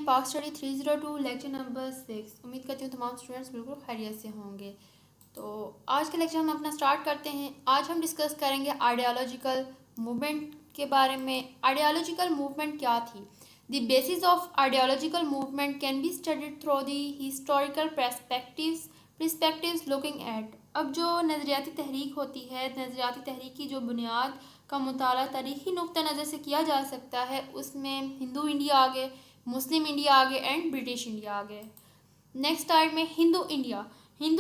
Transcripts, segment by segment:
पाक study 302 lecture number 6। उम्मीद करती हूँ तमाम स्टूडेंट्स बिल्कुल खैरियत से होंगे। तो आज का लेक्चर हम अपना स्टार्ट करते हैं। आज हम डिस्कस करेंगे आइडियोलॉजिकल मूवमेंट के बारे में। आइडियोलॉजिकल मूवमेंट क्या थी? The basis of ideological movement can be studied through the historical perspectives looking at. अब जो नज़रियाती तहरीक होती है, नज़रियाती तहरीक की जो बुनियाद का मुताला तारीख़ी नुक्ता नज़र से किया जा सकता है, उसमें हिंदू इंडिया आ गए, मुस्लिम इंडिया आ गए एंड ब्रिटिश इंडिया आ गए। नेक्स्ट टाइम में हिंदू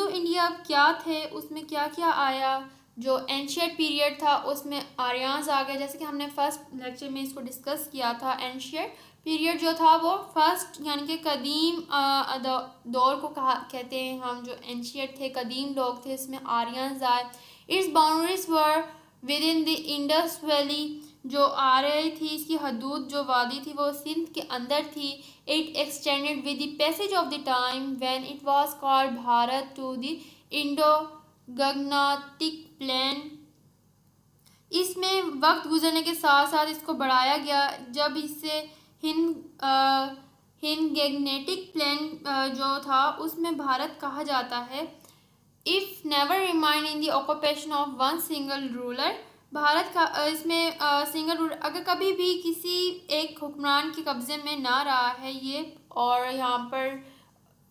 इंडिया क्या थे, उसमें क्या क्या आया। जो एंशियट पीरियड था उसमें आर्यंस आ गए, जैसे कि हमने फर्स्ट लेक्चर में इसको डिस्कस किया था। एंशियट पीरियड जो था वो फर्स्ट यानी कि कदीम दौर को कहते हैं हम। जो एंशियट थे, कदीम लोग थे, इसमें आर्यंस आए। It's boundaries were with in the Indus valley, जो आ रही थी, इसकी हदूद जो वादी थी वो सिंध के अंदर थी। It extended with the passage of the time when it was called Bharat to the Indo Gangetic plain. इसमें वक्त गुजरने के साथ साथ इसको बढ़ाया गया, जब इससे हिंद गैगनेटिक प्लेन जो था उसमें भारत कहा जाता है। If never remain in the occupation of one single ruler, Bharat का इसमें सिंगल रूलर अगर कभी भी किसी एक हुक्मरान के कब्जे में ना रहा है ये, और यहाँ पर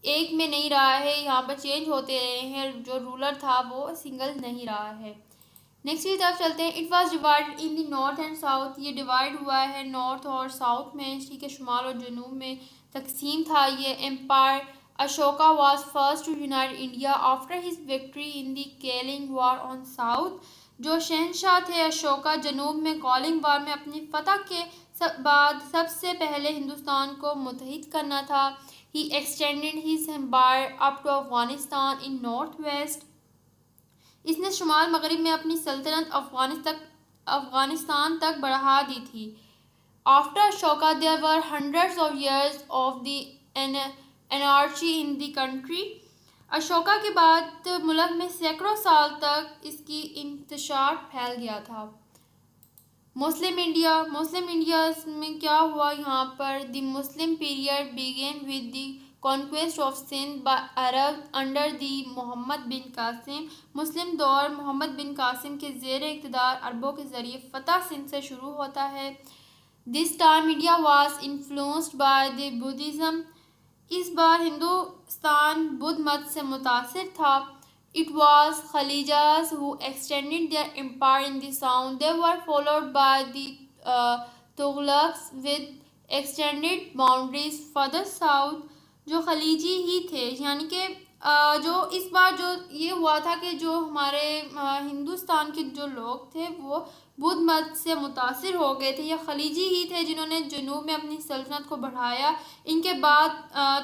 एक में नहीं रहा है, यहाँ पर चेंज होते रहे हैं, जो रूलर था वो सिंगल नहीं रहा है। नेक्स्ट की तरफ चलते हैं। It was divided in the north and south, ये डिवाइड हुआ है नॉर्थ और साउथ में, ठीक है, शुमाल और जनूब में तकसीम था ये empire. Ashoka was first to unite India after his victory in the Kalinga war on south. जो शहनशाह थे अशोका, जनूब में कॉलिंग वॉर में अपनी फतह के बाद सबसे पहले हिंदुस्तान को मुत्तहिद करना था। He extended his empire up to Afghanistan in north west, इसने शुमाल मगरिब में अपनी सल्तनत अफगानिस्तान तक बढ़ा दी थी। After Ashoka there were hundreds of years of the anarchy in the country. Ashoka के बाद मुल्क में सैकड़ों साल तक इसकी इंतशार फैल गया था। मुस्लिम इंडिया में क्या हुआ? यहाँ पर the Muslim period began with the conquest of Sindh by Arab under the Mohammad bin Qasim. मुस्लिम दौर मोहम्मद बिन कासिम के ज़ेर इक़्तिदार अरबों के ज़रिए फ़तह सिंध से शुरू होता है। This time India was influenced by the Buddhism, इस बार हिंदुस्तान बुद्ध मत से मुतासिर था। It was Khalijas who extended their empire in the south. They were followed by the Tughlaqs with extended boundaries further south. जो खलीजी ही थे, यानी कि जो इस बार जो ये हुआ था कि जो हमारे हिंदुस्तान के जो लोग थे वो बुद्ध मत से मुतासिर हो गए थे। ये खलीजी ही थे जिन्होंने जनूब में अपनी सल्तनत को बढ़ाया। इनके बाद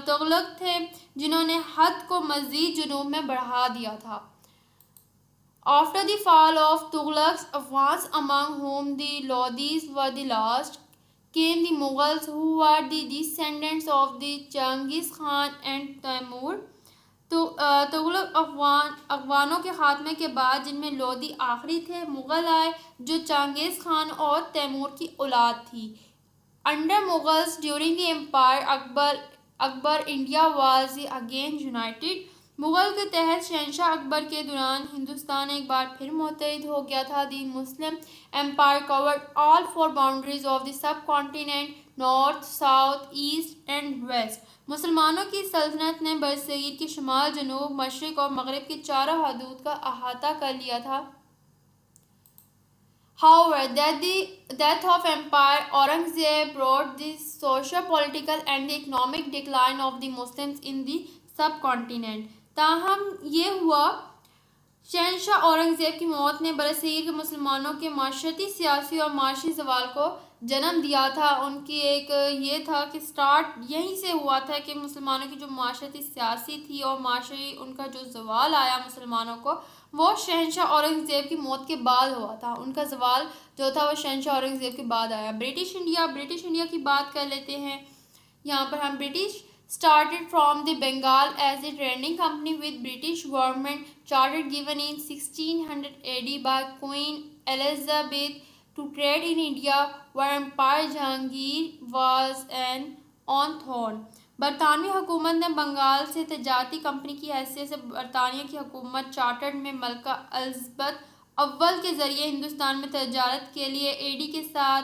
तुगलक थे जिन्होंने हद को मज़ीद जनूब में बढ़ा दिया था। After the fall of Tughlaqs, Afghans among whom the Lodis were the last, came the Mughals who were the descendants of the Genghis Khan and Taimur। तो तुगलक अफगानों के खात्मे के बाद जिनमें लोदी आखिरी थे, मुग़ल आए जो चंगेज़ खान और तैमूर की औलाद थी। Under Mughals during the empire Akbar India was again united. Mughal के तहत शहनशाह अकबर के दौरान हिंदुस्तान एक बार फिर मुत्तहिद हो गया था। The Muslim empire covered all four boundaries of the subcontinent, north, south, east and west. मुसलमानों की सल्तनत ने बरसगीर के शुमाल, जनूब, मशरिक़ और मगरिब की चारों हदूद का अहाता कर लिया था। However, the death of Empire Aurangzeb brought the social, political and the economic decline of the Muslims in the subcontinent। ताहम ये हुआ, शहनशाह औरंगज़ेब की मौत ने बरसगीर के मुसलमानों के माशरती, सियासी और माशी ज़वाल को जन्म दिया था। उनकी एक ये था कि स्टार्ट यहीं से हुआ था कि मुसलमानों की जो माशरती, सियासी थी और माशरी उनका जो ज़वाल आया मुसलमानों को, वो शहनशाह औरंगज़ेब की मौत के बाद हुआ था। उनका ज़वाल जो था वो शहनशाह औरंगज़ेब के बाद आया। ब्रिटिश इंडिया की बात कर लेते हैं। यहाँ पर हम British started from the Bengal as a trading company with British government charter given in 1600 AD by Queen Elizabeth to trade in India, where Empire Jahangir was an on thorn. बरतानवी हुकूमत ने बंगाल से तजारती कंपनी की हैसियत से बरतानिया की हुकूमत चार्टर्ड में मलका एलिज़ाबेथ अव्वल के ज़रिए हिंदुस्तान में तजारत के लिए एडी के साथ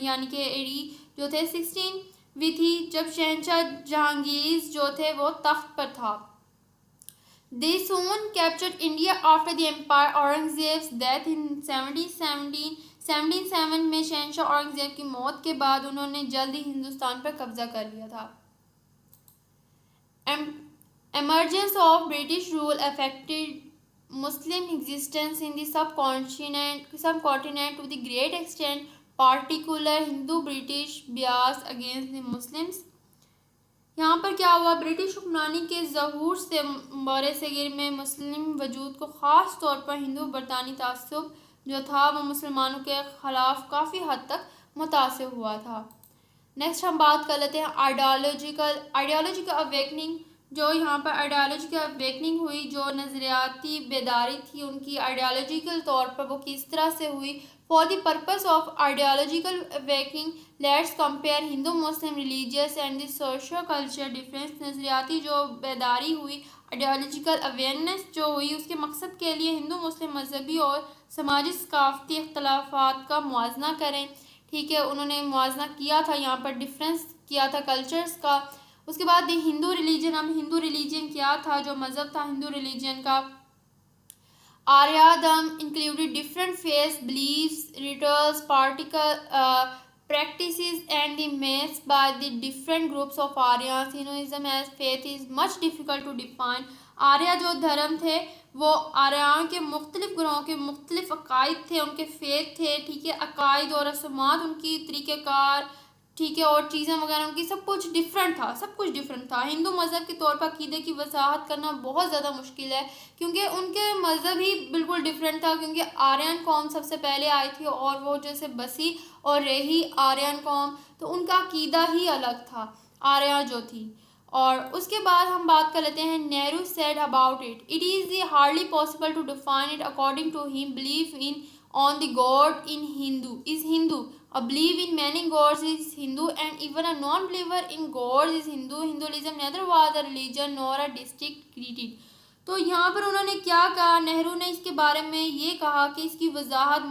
यानी कि एडी जो थे 16वीं थी, जब शहंशाह जहांगीर जो थे वो तख्त पर था। They soon captured India after the Empire Aurangzeb's death in 1707 में शहंशाह औरंगजेब की मौत के बाद उन्होंने जल्द ही हिंदुस्तान पर कब्जा कर लिया था। Emergence of British rule affected Muslim existence in the subcontinent to the great extent, particular Hindu-British bias against the Muslims। यहाँ पर क्या हुआ, ब्रिटिश हुक्मरानी के ज़हूर से बरे सगीर में मुस्लिम वजूद को ख़ास तौर पर हिंदू बरतानी तासुब जो था वो मुसलमानों के ख़िलाफ़ काफ़ी हद तक मुतासिर हुआ था। नेक्स्ट हम बात कर लेते हैं आइडियालॉजिकल अवेकनिंग। जो यहाँ पर आइडियालॉजिकल अवेकनिंग हुई, जो नज़रियाती बेदारी थी उनकी आइडियालॉजिकल तौर पर वो किस तरह से हुई। For the purpose of ideological awakening let's compare Hindu Muslim religious and the socio culture difference. नज़रियाती जो बेदारी हुई, आइडियालॉजिकल अवेयरनेस जो हुई, उसके मकसद के लिए हिंदू मुस्लिम मजहबी और समाजी सकाफती इख्तलाफात का मुआजना करें। ठीक है, उन्होंने मुआजना किया था, यहाँ पर डिफरेंस किया था कल्चर्स का। उसके बाद हिंदू रिलीजन, अब हिंदू रिलीजन क्या था, जो मज़हब था हिंदू रिलीजन का। आर्यादम included different faiths, beliefs, rituals, practices and the myths by the different groups of Aryans. Hinduism as faith is much difficult to define. Arya जो धर्म थे वो आर्याओं के मुख्तलिफ ग्रोहों के मुख्तलिफ अकायद थे, उनके फेथ थे। ठीक है, अकायद और रस्मात, उनकी तरीक़ेकार, ठीक है, और चीज़ें वगैरह उनकी सब कुछ डिफरेंट था, सब कुछ डिफरेंट था। हिंदू मज़हब के तौर पर अक़ीदे की वजाहत करना बहुत ज़्यादा मुश्किल है, क्योंकि उनके मज़हब ही बिल्कुल डिफरेंट था। क्योंकि आर्यन कौम सबसे पहले आई थी और वो जैसे बसी और रही आर्यन कौम, तो उनका अक़ीदा ही अलग था, आर्या जो थी। और उसके बाद हम बात कर लेते हैं Nehru said about it, it is hardly possible to define it according to him. Believe in on the god in Hindu is Hindu, a belief in many gods is Hindu, and even a non-believer in gods is Hindu. Hinduism neither was a religion nor a distinct creed. तो यहाँ पर उन्होंने क्या कहा, नेहरू ने इसके बारे में ये कहा कि इसकी वजाहत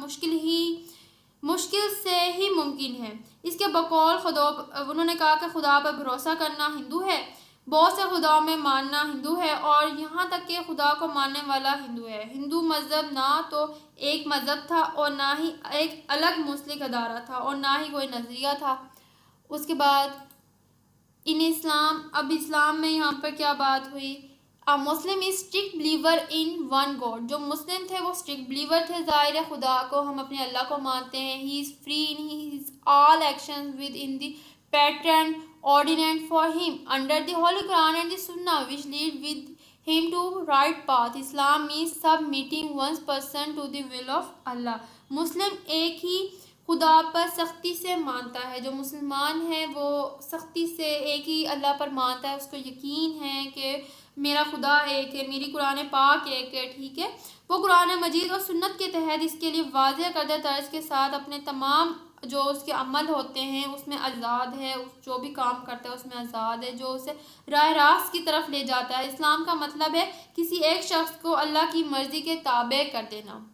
मुश्किल से ही मुमकिन है। इसके बकौल खुदा, उन्होंने कहा कि खुदा पर भरोसा करना हिंदू है, बहुत से खुदाओं में मानना हिंदू है, और यहाँ तक कि खुदा को मानने वाला हिंदू है। हिंदू मज़हब ना तो एक मज़हब था और ना ही एक अलग मुस्लिक अदारा था और ना ही कोई नज़रिया था। उसके बाद इन इस्लाम, अब इस्लाम में यहाँ पर क्या बात हुई, a Muslim is strict believer in one God. जो मुस्लिम थे वो स्ट्रिक्ट बिलीवर थे, ज़ाहिर है खुदा को, हम अपने अल्लाह को मानते हैं। He is free in his all actions with in the pattern ordained for him under the Holy Quran and the Sunnah, which lead with him to right path. Islam means submitting one's person to the will of Allah. मुस्लिम एक ही खुदा पर सख्ती से मानता है, जो मुसलमान है वो सख्ती से एक ही अल्लाह पर मानता है, उसको यकीन है कि मेरा खुदा एक है, मेरी कुरान पाक एक है। ठीक है, वो कुरान मजीद और सुन्नत के तहत इसके लिए वाज़ेह करदा तर्ज के साथ अपने तमाम जो उसके अमल होते हैं उसमें आज़ाद है, जो भी काम करता है उसमें आज़ाद है, जो उसे राह रास्त की तरफ ले जाता है। इस्लाम का मतलब है किसी एक शख्स को अल्लाह की मर्ज़ी के ताबे कर देना।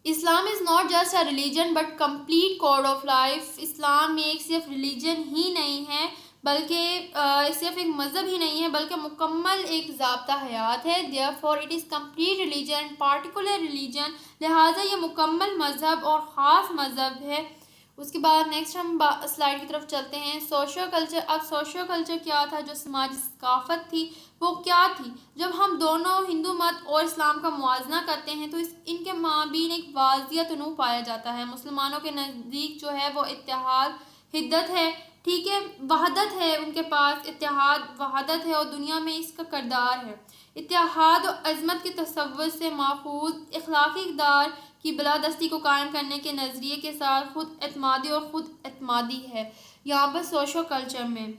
Islam is not just a religion but complete code of life. इस्लाम एक सिर्फ रिलीजन ही नहीं है, बल्कि सिर्फ एक मज़हब ही नहीं है, बल्कि मुकम्मल एक ज़ाब्ता हयात है। Therefore it is complete religion, particular religion, लिहाजा ये मुकम्मल मज़हब और ख़ास मज़हब है। उसके बाद नेक्स्ट हम स्लाइड की तरफ चलते हैं, सोशो कल्चर। अब सोशो कल्चर क्या था, जो समाजी सकाफत थी वो क्या थी। जब हम दोनों हिंदू मत और इस्लाम का मुआजना करते हैं तो इनके माबीन एक वाज़िया तनू पाया जाता है। मुसलमानों के नज़दीक जो है वो इत्तेहाद हिद्दत है, ठीक है, वहदत है, उनके पास इत्तेहाद वहदत है और दुनिया में इसका करदार है। इत्तेहाद और अज़मत के तसव्वुर से माखूज़ इखलाकी इक़दार की बलादस्ती को कायम करने के नज़रिए के साथ खुद एतमादी और खुद एतमादी है। यहाँ पर सोशो कल्चर में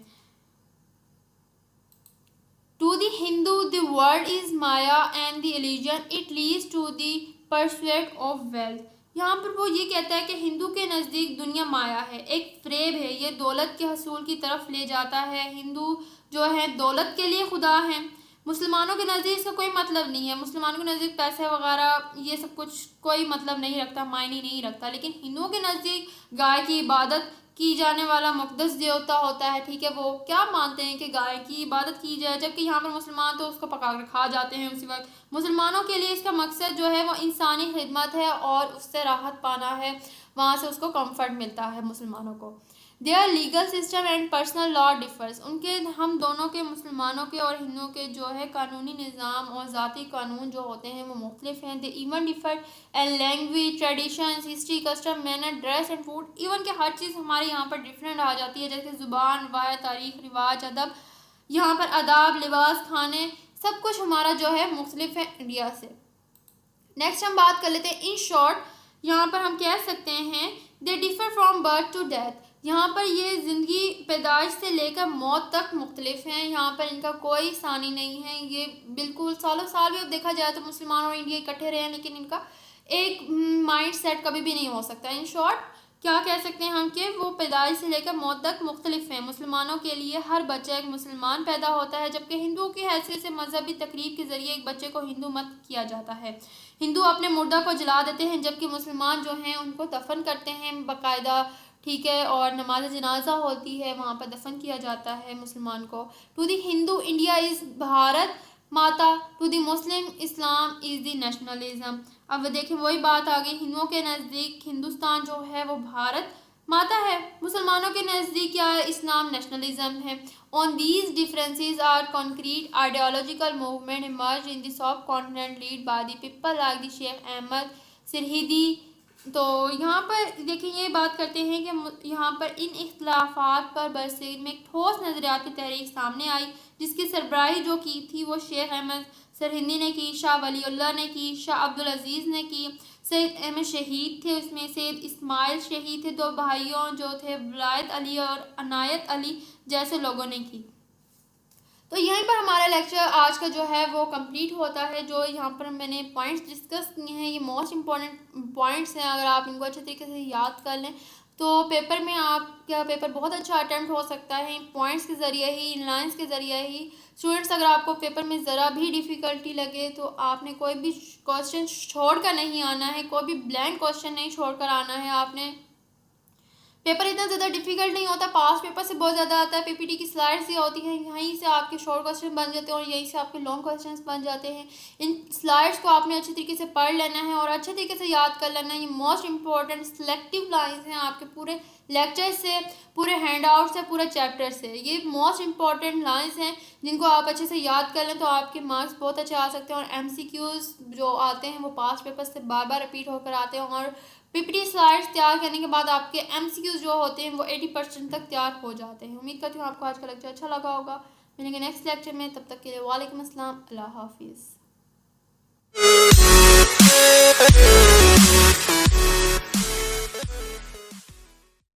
to the Hindu the world is maya and the illusion it leads to the pursuit of wealth. यहाँ पर वो ये कहता है कि हिंदू के नज़दीक दुनिया माया है, एक फ्रेब है, ये दौलत के हसूल की तरफ ले जाता है। हिंदू जो है दौलत के लिए खुदा हैं। मुसलमानों के नज़दीक इसका कोई मतलब नहीं है, मुसलमानों के नज़दीक पैसे वगैरह ये सब कुछ कोई मतलब नहीं रखता, मायने नहीं रखता। लेकिन हिंदुओं के नज़दीक गाय की इबादत की जाने वाला मुक़द्दस देवता होता है, ठीक है। वो क्या मानते हैं कि गाय की इबादत की जाए, जबकि यहाँ पर मुसलमान तो उसको पका कर खा जाते हैं उसी वक्त। मुसलमानों के लिए इसका मकसद जो है वो इंसानी खिदमत है और उससे राहत पाना है, वहाँ से उसको कंफर्ट मिलता है मुसलमानों को। Their legal system and personal law differs, उनके हम दोनों के मुसलमानों के और हिंदुओं के जो है कानूनी निज़ाम और ज़ाती कानून जो होते हैं वो मुख्तलिफ हैं। They even differ and language, traditions, history, custom, manner, dress and food, even के हर चीज़ हमारे यहाँ पर डिफरेंट आ जाती है, जैसे ज़ुबान, रवायत, तारीख, रिवाज, अदब, यहाँ पर आदाब, लिबास, खाने, सब कुछ हमारा जो है मुख्तलिफ है इंडिया से। नेक्स्ट हम बात कर लेते हैं इन शॉर्ट, यहाँ पर हम कह सकते हैं they differ from birth to death, यहाँ पर ये ज़िंदगी पैदाइश से लेकर मौत तक मुख्तलिफ हैं। यहाँ पर इनका कोई सानी नहीं है, ये बिल्कुल सालों साल भी अब देखा जाए तो मुसलमान और इंडिया इकट्ठे रहे हैं, लेकिन इनका एक माइंड सेट कभी भी नहीं हो सकता। इन शॉर्ट क्या कह सकते हैं हम कि वो पैदाइश से लेकर मौत तक मुख्तलिफ हैं। मुसलमानों के लिए हर बच्चा एक मुसलमान पैदा होता है, जबकि हिंदुओं की हैसियत से मजहबी तकरीब के ज़रिए एक बच्चे को हिंदू मत किया जाता है। हिंदू अपने मुर्दा को जला देते हैं, जबकि मुसलमान जो हैं उनको दफन करते हैं बाकायदा, ठीक है, और नमाज जनाजा होती है, वहाँ पर दफन किया जाता है मुसलमान को। To the Hindu India is Bharat Mata, to the Muslim Islam is the nationalism. अब देखिए वही बात आ गई, हिंदुओं के नज़दीक हिंदुस्तान जो है वो भारत माता है, मुसलमानों के नज़दीक क्या है, इस्लाम नेशनलिज्म है। On these differences are concrete ideological movement emerge in the subcontinent lead by the people like the Sheikh Ahmad Sirhindi. तो यहाँ पर देखिए ये बात करते हैं कि यहाँ पर इन इख्तलाफात पर बरसीर में एक ठोस नज़रियाती तहरीक सामने आई, जिसकी सरबराही जो की थी वो शेख अहमद सरहिंदी ने की, शाह वलीउल्लाह ने की, शाह अब्दुल अजीज़ ने की, सैयद अहमद शहीद थे, उसमें सैयद इस्माइल शहीद थे, दो भाइयों जो थे वलायत अली और अनायत अली जैसे लोगों ने की। तो यहीं पर हमारा लेक्चर आज का जो है वो कंप्लीट होता है। जो यहाँ पर मैंने पॉइंट्स डिस्कस किए हैं ये मोस्ट इम्पॉर्टेंट पॉइंट्स हैं, अगर आप इनको अच्छे तरीके से याद कर लें तो पेपर में आपका पेपर बहुत अच्छा अटैम्प्ट हो सकता है। इन पॉइंट्स के ज़रिए ही, इन लाइन्स के ज़रिए ही। स्टूडेंट्स अगर आपको पेपर में ज़रा भी डिफ़िकल्टी लगे तो आपने कोई भी क्वेश्चन छोड़ कर नहीं आना है, कोई भी ब्लैंक क्वेश्चन नहीं छोड़ कर आना है आपने। पेपर इतना ज़्यादा डिफिकल्ट नहीं होता, पास पेपर से बहुत ज़्यादा आता है। पीपीटी की स्लाइड्स ये होती हैं, यहीं से आपके शॉर्ट क्वेश्चन बन जाते हैं और यहीं से आपके लॉन्ग क्वेश्चंस बन जाते हैं। इन स्लाइड्स को आपने अच्छे तरीके से पढ़ लेना है और अच्छे तरीके से याद कर लेना है। ये मोस्ट इंपॉर्टेंट सिलेक्टिव लाइन्स हैं आपके पूरे लेक्चर से, पूरे हैंड आउट से, पूरे चैप्टर से। ये मोस्ट इंपॉर्टेंट लाइन्स हैं जिनको आप अच्छे से याद कर लें तो आपके मार्क्स बहुत अच्छे आ सकते हैं। और MCQs जो आते हैं वो पास पेपर से बार बार रिपीट होकर आते हैं और पीपीटी स्लाइड्स तैयार करने के बाद आपके MCQs जो होते हैं वो 80% तक तैयार हो जाते हैं। उम्मीद करती हूँ आपको आज का लेक्चर अच्छा लगा होगा। मिलेंगे नेक्स्ट लेक्चर में, तब तक के लिए वालेकुम अस्सलाम, अल्लाह हाफिज़।